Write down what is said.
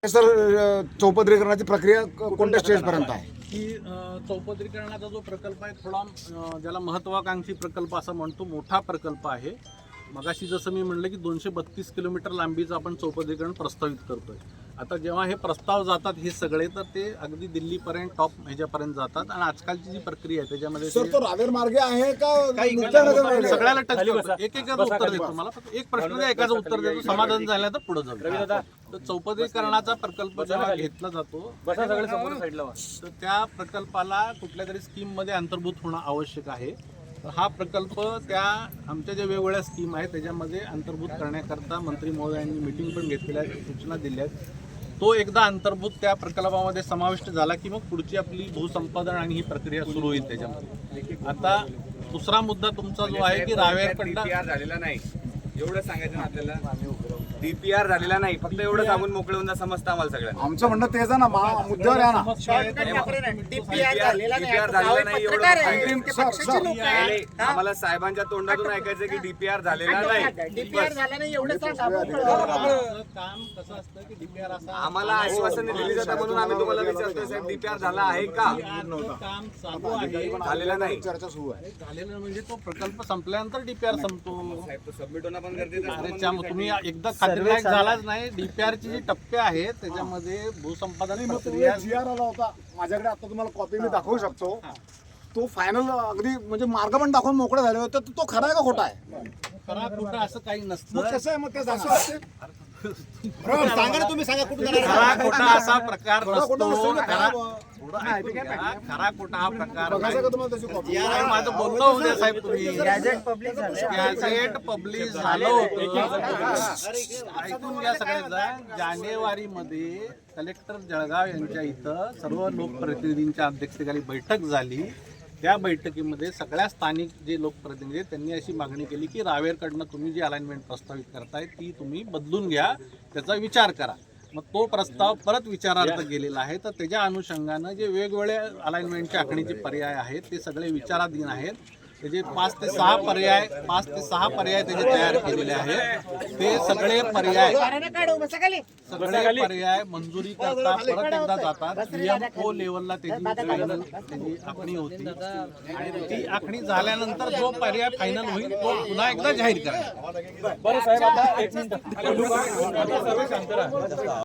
Sir चौपदरीकरणाची प्रक्रिया कोणत्या स्टेजपर्यंत आहे? की चौपदरीकरणाचा जो प्रकल्प आहे थोडा ज्याला महत्वाकांक्षी प्रकल्प असं म्हणतो, मोठा प्रकल्प आहे. मगाशी जसं मी म्हणलं की 232 किलोमीटर लांबीचं आपण चौपदरीकरण प्रस्तावित करतोय. आता जेव्हा हे प्रस्ताव जातात हे सगळे, तर ते अगदी दिल्लीपर्यंत टॉप ह्याच्यापर्यंत जातात. आणि आजकालची जी प्रक्रिया आहे त्याच्यामध्ये सर तो रावेर मार्गे आहे का सगळ्याला टच करतो. एक उत्तर देतो तुम्हाला, फक्त एक प्रश्न द्या, एकाचं उत्तर देतो, समाधान झालं तर पुढे जाऊ. तर चौपदरीकरणाचा प्रकल्प जेव्हा घेतला जातो तर त्या प्रकल्पाला कुठल्या तरी स्कीम मध्ये अंतर्भूत होणं आवश्यक आहे. तर हा प्रकल्प त्या आमच्या ज्या वेगवेगळ्या स्कीम आहेत त्याच्यामध्ये अंतर्भूत करण्याकरता मंत्री महोदयांनी मिटिंग पण घेतलेल्या आहेत, सूचना दिल्या आहेत. तो एकदा अंतर्भूत त्या प्रकल्पामध्ये समाविष्ट झाला की मग पुढची आपली भूसंपादन आणि ही प्रक्रिया सुरू होईल. त्याच्यामध्ये आता दुसरा मुद्दा तुमचा जो आहे की रावेरकडला झालेला नाही, एवढं सांगायचं ना आपल्याला. डीपीआर झालेला नाही, फक्त एवढं सांगून मोकळे होऊन समजतं आम्हाला सगळ्यांना. आमचं म्हणणं तेच आहे ना, मुद्द्यावर आहे ना. डीपीआर झालेला नाही एवढं आम्हाला साहेबांच्या तोंडातून ऐकायचं की डीपीआर झालेला नाही. काम कसं असतं की डीपीआर असं आम्हाला आश्वासन दिली जातं म्हणून आम्ही तुम्हाला विचारतोय साहेब डीपीआर झाला आहे का? काम चालू आहे, झालेला नाही. चर्चा सुरू आहे. झालेलं म्हणजे तो प्रकल्प संपल्यानंतर डीपीआर संपतो. साहेब तो सबमिट होणं पण गरजेचं अरे असतं. तुम्ही एकदा खात्रीलायक झालाच नाही. डीपीआरची जी टप्पे आहेत त्याच्यामध्ये भूसंपादन प्रक्रिया GR आला होता माझ्याकडे, आता तुम्हाला कॉपी मी दाखवू शकतो. तो फायनल अगदी म्हणजे मार्ग पण दाखवून मोकळे झाले होते. तो खरा आहे का खोटा आहे? खरा खोटा असं काही नसतं. मग कसं आहे, मग ते सांगा ना, तुम्ही सांगा कुठून खरा खोटा असा प्रकार नसतो. खरा खोटा हा प्रकार नाही. माझं बोलणं होऊ द्या साहेब. तुम्ही गॅझेट पब्लिश झालं होतं, ऐकून घ्या सगळ्यांचा. जानेवारीमध्ये कलेक्टर जळगाव यांच्या इथं सर्व लोकप्रतिनिधींच्या अध्यक्षतेखाली बैठक झाली. त्या बैठकीमध्ये सगळ्या स्थानिक जे लोकप्रतिनिधी आहेत त्यांनी अशी मागणी केली की रावेरकडनं तुम्ही जी अलाइनमेंट प्रस्तावित करताय ती तुम्ही बदलून घ्या, त्याचा विचार करा. मग तो प्रस्ताव परत विचारार्थ गेलेला आहे. तर त्याच्या अनुषंगानं जे वेगवेगळे अलाइनमेंटच्या आखणीचे पर्याय आहेत ते सगळे विचाराधीन आहेत. त्याचे 5 ते 6 पर्याय त्याचे तयार केलेले आहेत. ते सगळे पर्याय मंजुरी करता परत एकदा जातात. PMO लेवलला त्याची आखणी होती आणि ती आखणी झाल्यानंतर जो पर्याय फायनल होईल तो पुन्हा एकदा जाहीर करा.